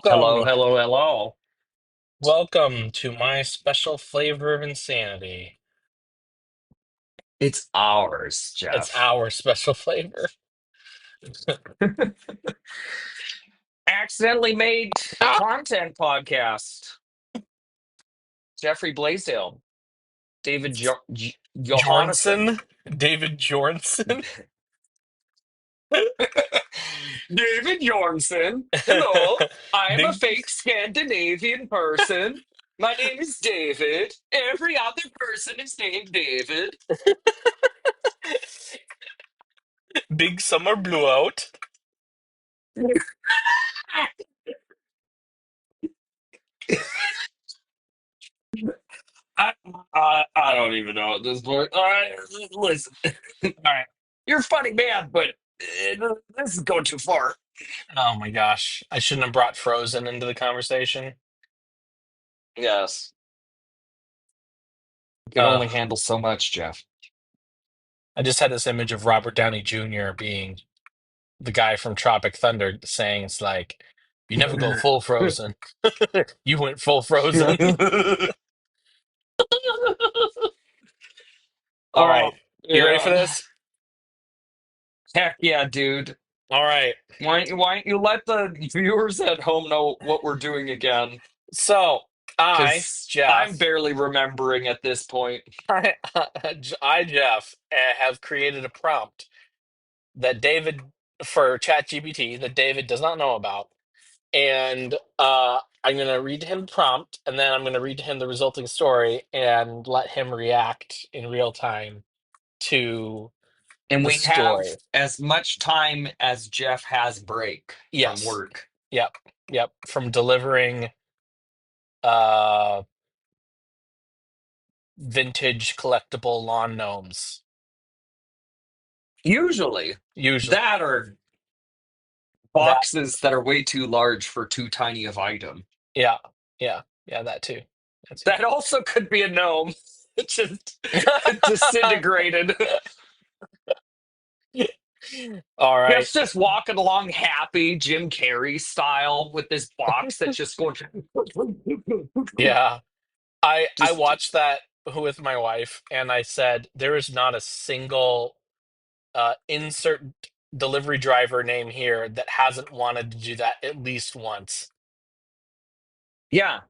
Hello, Welcome, hello, hello. welcome to my special flavor of insanity. It's ours, It's Jeff. our special flavor. Accidentally made Ah! content podcast. Jeffrey Blaisdell, David Johannesson. Jornson, David Jornson. David Jornsson. Hello, I'm a Big, fake Scandinavian person. My name is David. Every other person is named David. big summer blowout. I, I don't even know at this point. All right, listen. All right, you're a funny man, but this is going too far. Oh my gosh, I shouldn't have brought Frozen into the conversation. Yes, you can Uh, only handle so much, Jeff. I just had this image of Robert Downey Jr. being the guy from Tropic Thunder saying it's like, you never go full Frozen. You went full Frozen. All Oh right, you ready for yeah, this? heck yeah, dude. All right. Why don't you let the viewers at home know what we're doing again? So Because I'm Jeff, barely remembering at this point. I, Jeff, have created a prompt that David for ChatGPT that David does not know about, and I'm going to read him the prompt, and then I'm going to read to him the resulting story, and let him react in real time to And the we have story. as much time as Jeff has break from Yes. work. Yep. Yep. From delivering uh vintage collectible lawn gnomes. Usually, Usually. that or That. boxes that are way too large for too tiny of item. Yeah, yeah, yeah, that too. That too. That also could be a gnome. It just disintegrated. All right. Just walking along happy Jim Carrey style with this box that's just going Yeah. I just watched that with my wife and I said there is not a single insert delivery driver name here that hasn't wanted to do that at least once. yeah.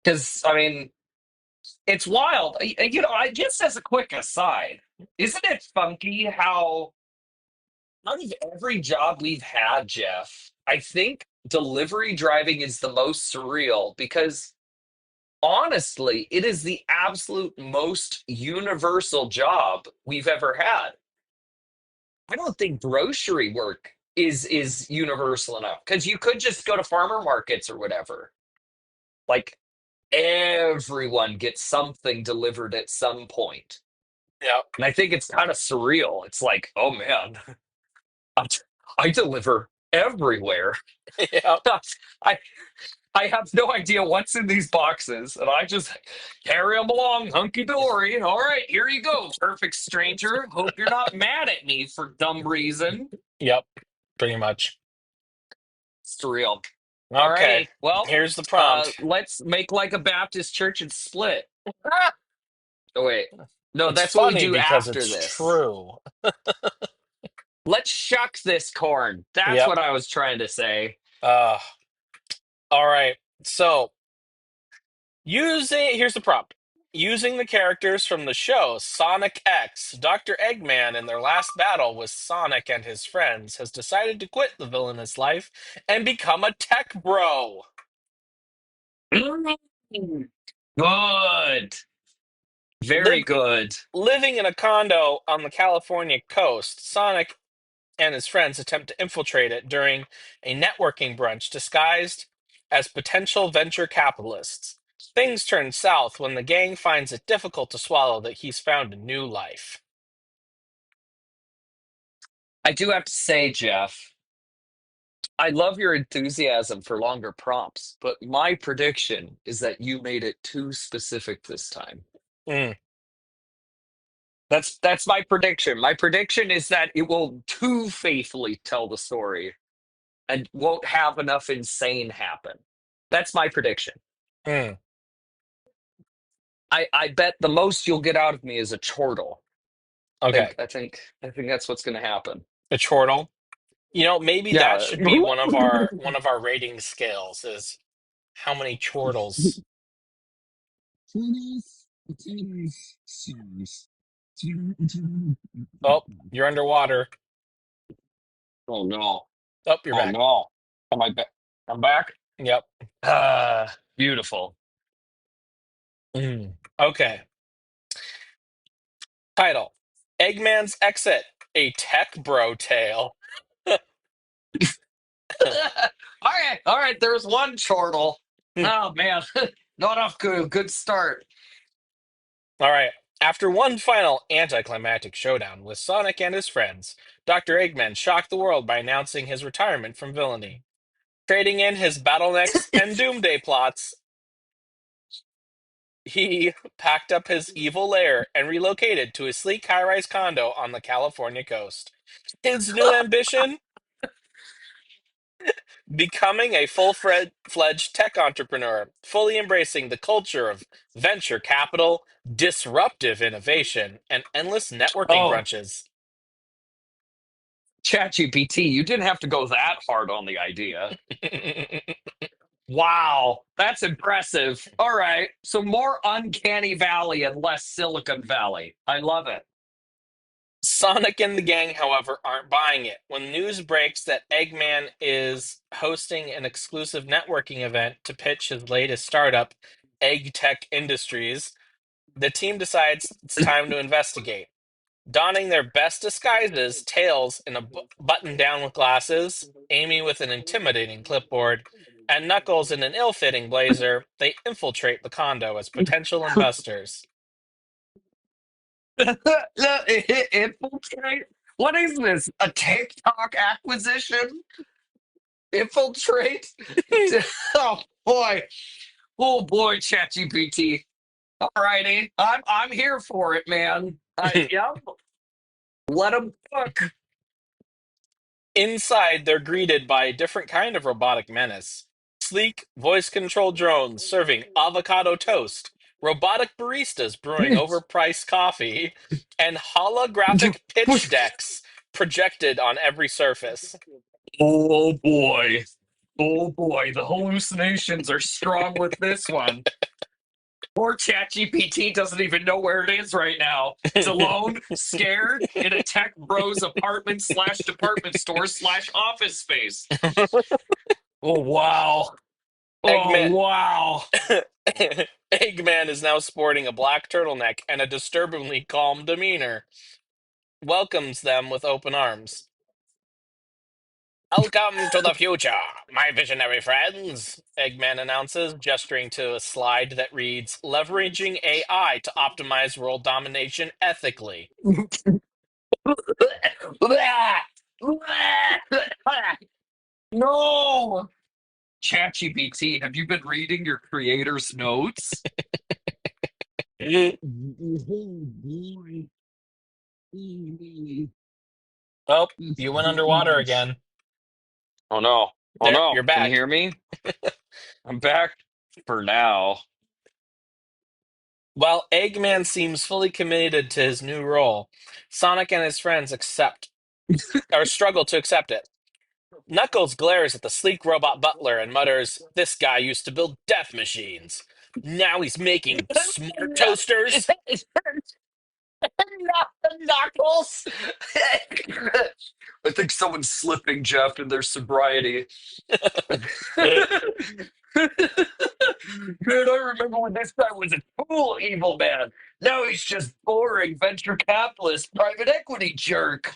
Because I mean, it's wild. I just as a quick aside, isn't it funky how out of every job we've had, Jeff, I think delivery driving is the most surreal because honestly, it is the absolute most universal job we've ever had. I don't think grocery work is universal enough because you could just go to farmer markets or whatever. Like everyone gets something delivered at some point. Yeah. And I think it's kind of surreal. It's like, oh man, I, I deliver everywhere. Yeah. I I have no idea what's in these boxes, and I just carry them along, hunky dory. All right, here you go, perfect stranger. Hope you're not mad at me for dumb reason. Yep. Pretty much. It's real. All Okay. righty. Well, Here's the prompt. let's make like a Baptist church and split. Oh wait, no, It's that's what we funny do because after it's this. true. Let's shuck this corn. That's Yep. what I was trying to say. Uh all right. So, here's the prompt. Using the characters from the show Sonic X, Dr. Eggman in their last battle with Sonic and his friends has decided to quit the villainous life and become a tech bro. Mm, good, very Liv- good. Living in a condo on the California coast, Sonic and his friends attempt to infiltrate it during a networking brunch disguised as potential venture capitalists. Things turn south when the gang finds it difficult to swallow that he's found a new life. I do have to say, Jeff, I love your enthusiasm for longer prompts, but my prediction is that you made it too specific this time. Mm, That's my prediction. My prediction is that it will too faithfully tell the story, and won't have enough insane happen. That's my prediction. Hmm. I bet the most you'll get out of me is a chortle. Okay, I think that's what's going to happen. a chortle. You know, maybe that Yeah. should be one of our rating scales is how many chortles. Oh, you're underwater. Oh no. Oh, you're Oh back. no. Am I back? I'm back. Yep. Beautiful. Okay. Title: Eggman's Exit, a tech bro tale. All right. There's one chortle. Oh man, not off good start. All right. After one final anticlimactic showdown with Sonic and his friends, Dr. Eggman shocked the world by announcing his retirement from villainy. Trading in his Battlenecks and Doomsday plots, he packed up his evil lair and relocated to a sleek high-rise condo on the California coast. His new ambition? Becoming a full-fledged tech entrepreneur, fully embracing the culture of venture capital, disruptive innovation, and endless networking Oh, brunches. ChatGPT, you didn't have to go that hard on the idea. Wow, that's impressive. All right, so more Uncanny Valley and less Silicon Valley. I love it. Sonic and the gang, however, aren't buying it. When news breaks that Eggman is hosting an exclusive networking event to pitch his latest startup, Egg Tech Industries, the team decides it's time to investigate. Donning their best disguises, Tails in a button down with glasses, Amy with an intimidating clipboard, and Knuckles in an ill fitting blazer, they infiltrate the condo as potential investors. Infiltrate? What is this? A TikTok acquisition? Infiltrate? Oh boy. Oh boy, ChatGPT. All righty. I'm here for it, man. Yep. Let them cook. Inside, they're greeted by a different kind of robotic menace. Sleek, voice controlled drones serving avocado toast, robotic baristas brewing overpriced coffee, and holographic pitch decks projected on every surface. Oh boy. Oh boy. The hallucinations are strong with this one. Poor ChatGPT doesn't even know where it is right now. It's alone, scared, in a tech bros apartment slash department store slash office space. Oh wow. Oh Eggman, wow. Eggman is now sporting a black turtleneck and a disturbingly calm demeanor. Welcomes them with open arms. Welcome to the future, my visionary friends, Eggman announces, gesturing to a slide that reads, Leveraging AI to optimize world domination ethically. No. ChatGPT, have you been reading your creator's notes? Oh, you went underwater again. Oh no. Oh There, no. you're Can you back. hear me? I'm back for now. While Eggman seems fully committed to his new role, Sonic and his friends accept or struggle to accept it. Knuckles glares at the sleek robot butler and mutters, This guy used to build death machines. Now he's making smart toasters? Knuckles. I think someone's slipping, Jeff, in their sobriety. Dude, I remember when this guy was a cool evil man. Now he's just boring venture capitalist, private equity jerk.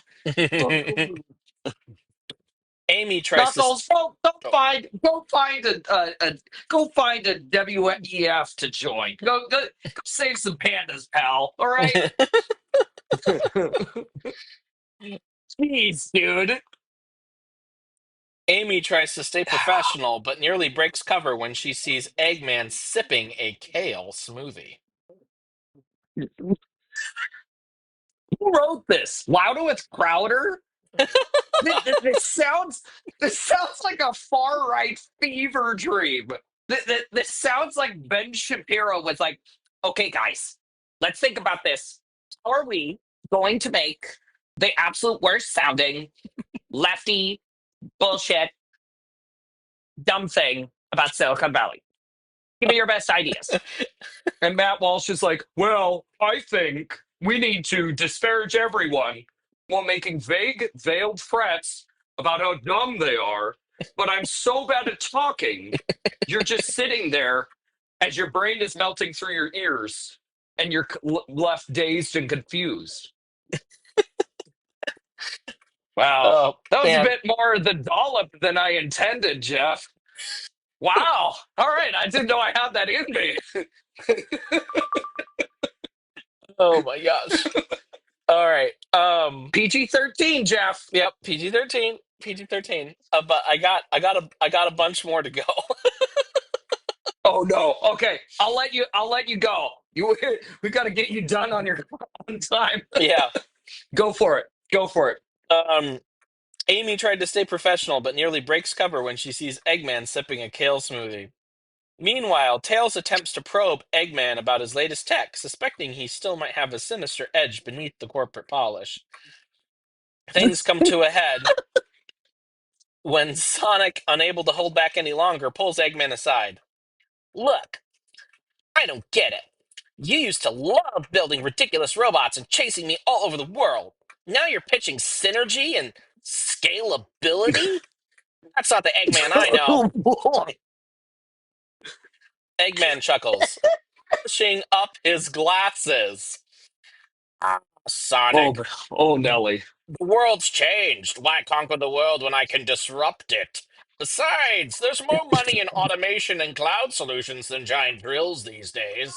Amy tries to. Knuckles, Oh. go find a WEF to join. Go save some pandas, pal. All right. Jeez, dude. Amy tries to stay professional, but nearly breaks cover when she sees Eggman sipping a kale smoothie. Who wrote this? Loudowitz Crowder? This sounds like a far right fever dream. This sounds like Ben Shapiro was like, okay, guys, let's think about this. How are we going to make the absolute worst sounding lefty bullshit dumb thing about Silicon Valley? Give me your best ideas. And Matt Walsh is like, well, I think we need to disparage everyone while making vague, veiled threats about how dumb they are. But I'm so bad at talking, you're just sitting there as your brain is melting through your ears and you're left dazed and confused. Wow. Oh That was a man. bit more the dollop than I intended, Jeff. Wow. All right. I didn't know I had that in me. Oh my gosh. All right. PG-13, Jeff. Yep. PG-13. PG-13. But I got a bunch more to go. Oh no. Okay. I'll let you go. You we got to get you done on your on time. Yeah. Go for it. Go for it. Um. Amy tried to stay professional, but nearly breaks cover when she sees Eggman sipping a kale smoothie. Meanwhile, Tails attempts to probe Eggman about his latest tech, suspecting he still might have a sinister edge beneath the corporate polish. Things come to a head when Sonic, unable to hold back any longer, pulls Eggman aside. Look, I don't get it. You used to love building ridiculous robots and chasing me all over the world. Now you're pitching synergy and scalability? That's not the Eggman I know. Oh boy. Eggman chuckles, pushing up his glasses. Ah, Oh, Sonic, oh Nelly. the world's changed. Why conquer the world when I can disrupt it? Besides, there's more money in automation and cloud solutions than giant drills these days.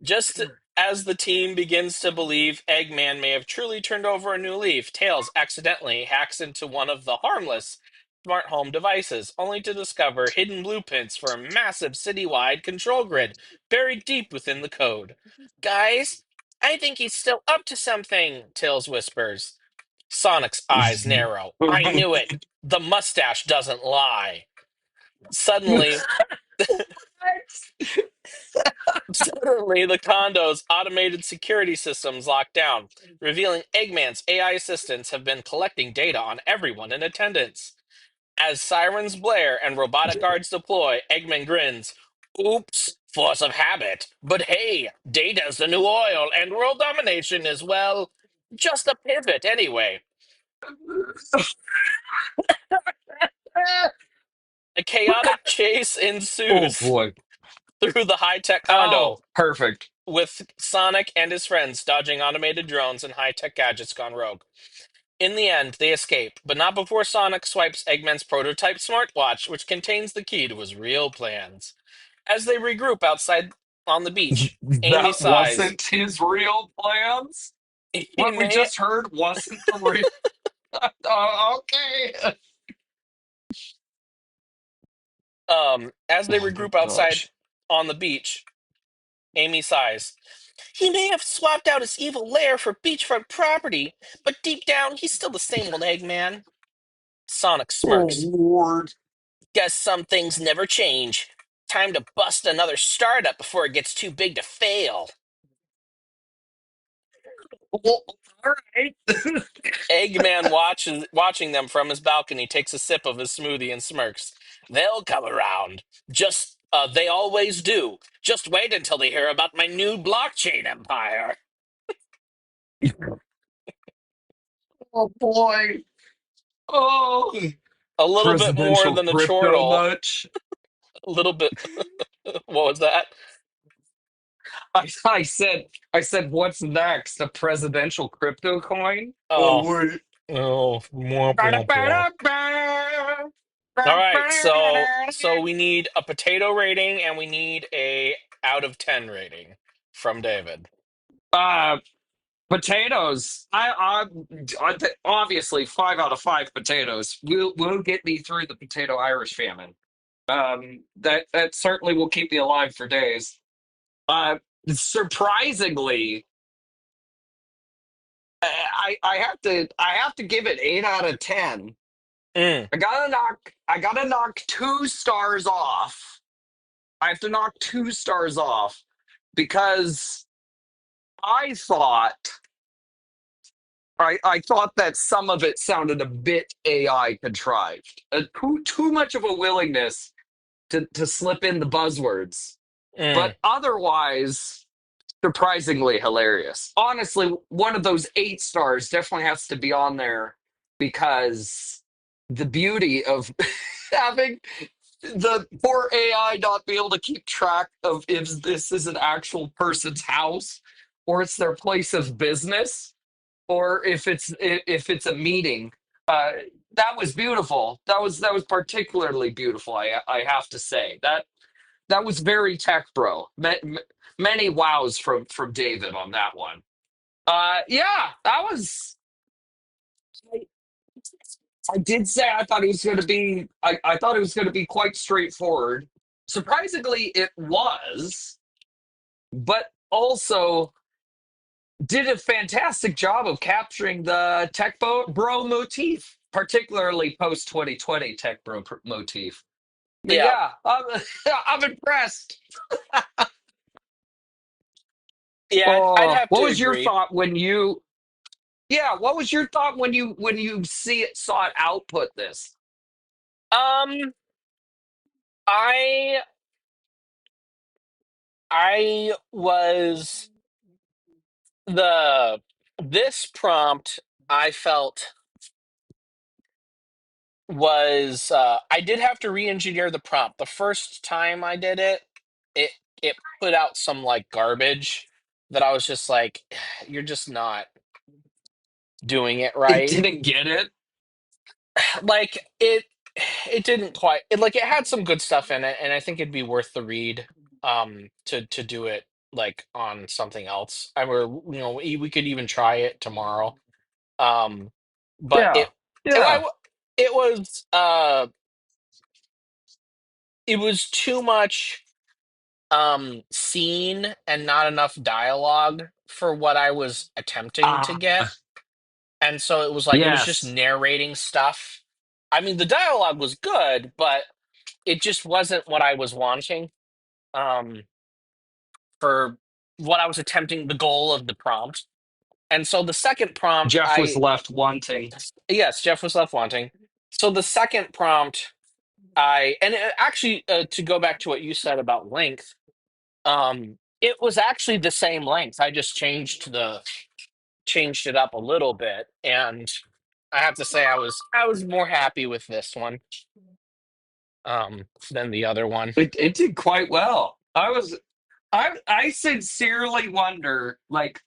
Just as the team begins to believe Eggman may have truly turned over a new leaf, Tails accidentally hacks into one of the harmless smart home devices, only to discover hidden blueprints for a massive citywide control grid buried deep within the code. Guys, I think he's still up to something, Tails whispers. Sonic's eyes narrow. I knew it. The mustache doesn't lie. Suddenly, Suddenly, the condo's automated security systems lock down, revealing Eggman's AI assistants have been collecting data on everyone in attendance. As sirens blare and robotic guards deploy, Eggman grins. Oops, force of habit. But hey, data's the new oil, and world domination is, well, just a pivot anyway. A chaotic chase Oh ensues boy. through the high tech Oh, condo, perfect. with Sonic and his friends dodging automated drones and high tech gadgets gone rogue. In the end, they escape, but not before Sonic swipes Eggman's prototype smartwatch, which contains the key to his real plans. As they regroup outside on the beach, Amy That sighs. wasn't his real plans. He What we may, just heard wasn't the real. Okay. as they Oh my regroup outside gosh. on the beach, Amy sighs. He may have swapped out his evil lair for beachfront property, but deep down, he's still the same old Eggman. Sonic Oh smirks. Lord. Guess some things never change. Time to bust another startup before it gets too big to fail. Well, all right. Eggman watching them from his balcony, takes a sip of his smoothie and smirks. They'll come around. They always do. Just wait until they hear about my new blockchain empire. Oh boy. Oh. A little bit more Presidential than a crypto chortle. much. A little bit. What was that? I said, what's next? A presidential crypto coin? Oh Oh, wait. oh, mwah, mwah, mwah. All right, so we need a potato rating and we need a out of 10 rating from David. Uh, potatoes. Obviously 5 out of 5 potatoes. Will get me through the potato Irish famine. That certainly will keep me alive for days. Uh, surprisingly. I have to give it 8 out of 10. Mm, I gotta knock 2 stars off. I have to knock 2 stars off because I thought I thought that some of it sounded a bit AI contrived. Too much of a willingness to slip in the buzzwords. mm, But otherwise, surprisingly hilarious. Honestly, one of those 8 stars definitely has to be on there because the beauty of having the poor AI not be able to keep track of if this is an actual person's house or it's their place of business or if it's a meeting. Uh, that was beautiful. That was particularly beautiful. I have to say that was very tech bro. Many wows from David on that one. Yeah, that was. I I did say I thought it was going to be. I thought it was going to be quite straightforward. Surprisingly, it was, but also did a fantastic job of capturing the bro motif, particularly post 2020 tech bro motif. But yeah. yeah, I'm impressed. Yeah, I'd Oh, have what to was your agree. thought when you? Yeah, what was your thought when you saw it output this? Um, I I was the this prompt I felt was I did have to re-engineer the prompt. The first time I did it, it it put out some like garbage that I was just like, you're just not doing it It right. didn't get it. Like it didn't quite it like it had some good stuff in it, and I think it'd be worth the read to do it like on something else. I were you know we could even try it tomorrow. Um, but Yeah, it yeah. it was it was too much scene and not enough dialogue for what I was attempting to Ah, get. And so it was like it was just yes. narrating stuff. I mean, the dialogue was good, but it just wasn't what I was wanting um for what I was attempting the goal of the prompt. And so the second prompt Jeff was I left wanting. yes, Jeff was left wanting. So the second prompt I and actually to go back to what you said about length, it was actually the same length. I just changed it up a little bit, and I have to say I was more happy with this one than the other one. It did quite well. I sincerely wonder, like,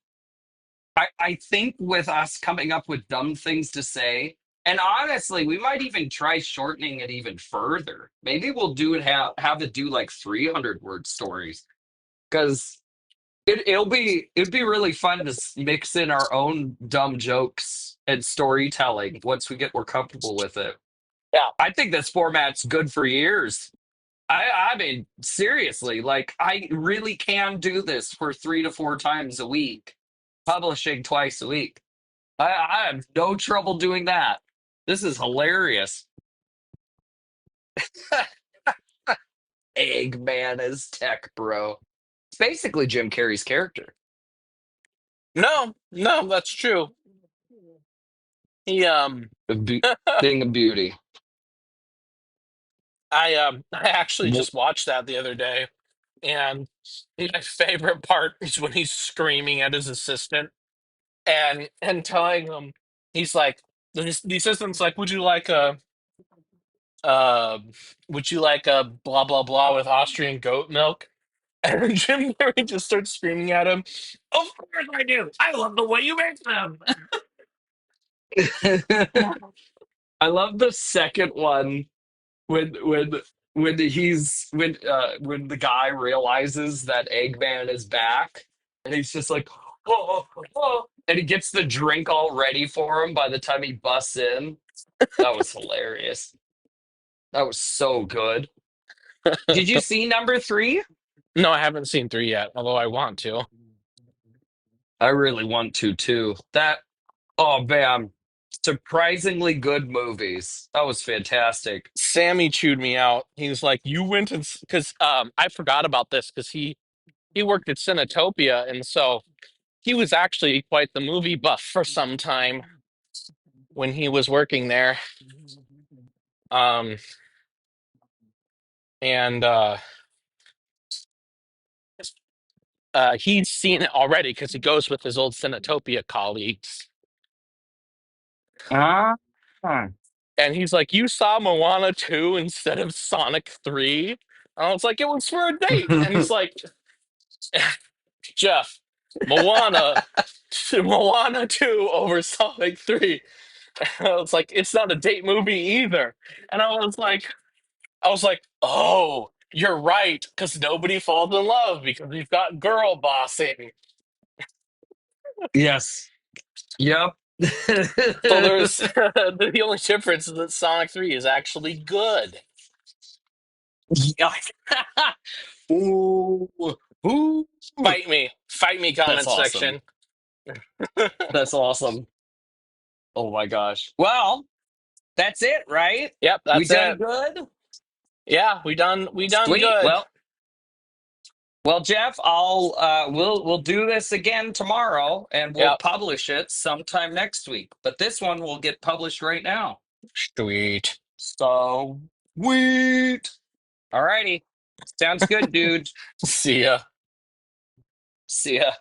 I think with us coming up with dumb things to say, and honestly, we might even try shortening it even further. Maybe we'll do it have it do like 300 word stories because it'd be really fun to mix in our own dumb jokes and storytelling once we get more comfortable with it. Yeah. I think this format's good for years. I mean, seriously, like I really can do this for 3 to 4 times a week, publishing twice a week. I have no trouble doing that. This is hilarious. Eggman is tech, bro. It's basically Jim Carrey's character. No, no, that's true. He A thing of beauty. I actually just watched that the other day, and my favorite part is when he's screaming at his assistant and telling him he's like the assistant's like, uh would you like a blah blah blah with Austrian goat milk? And Jim Carrey just starts screaming at him, of course I do. I love the way you make them. I love the second one when when the guy realizes that Eggman is back and he's just like oh, oh, and he gets the drink all ready for him by the time he busts in. That was hilarious. That was so good. Did you see number three? No, I haven't seen three yet, although I want to. I really want to too. That. Oh man, surprisingly good movies. That was fantastic. Sammy chewed me out. He was like, "You went and because I forgot about this because he worked at Cinetopia, and so he was actually quite the movie buff for some time when he was working there. Um, and he's seen it already because he goes with his old Cinetopia colleagues. Ah. And he's like, "You saw Moana 2 instead of Sonic 3?" And I was like, "It was for a date." And he's like, "Jeff, Moana, Moana 2 over Sonic 3." I was like, "It's not a date movie either." And I was like, "Oh, you're right, because nobody falls in love because we've got girl bossing." Yes. Yep. So there's the only difference is that Sonic 3 is actually good. Yeah. Ooh. Ooh. Fight me, That's comment awesome. section. That's awesome. Oh my gosh. Well, that's it, right? Yep, We that's done it. good? Yeah, we done Sweet. good. Well, Jeff, I'll we'll do this again tomorrow and we'll Yep, publish it sometime next week. But this one will get published right now. sweet. So sweet. All righty. Sounds good, dude. See ya. See ya.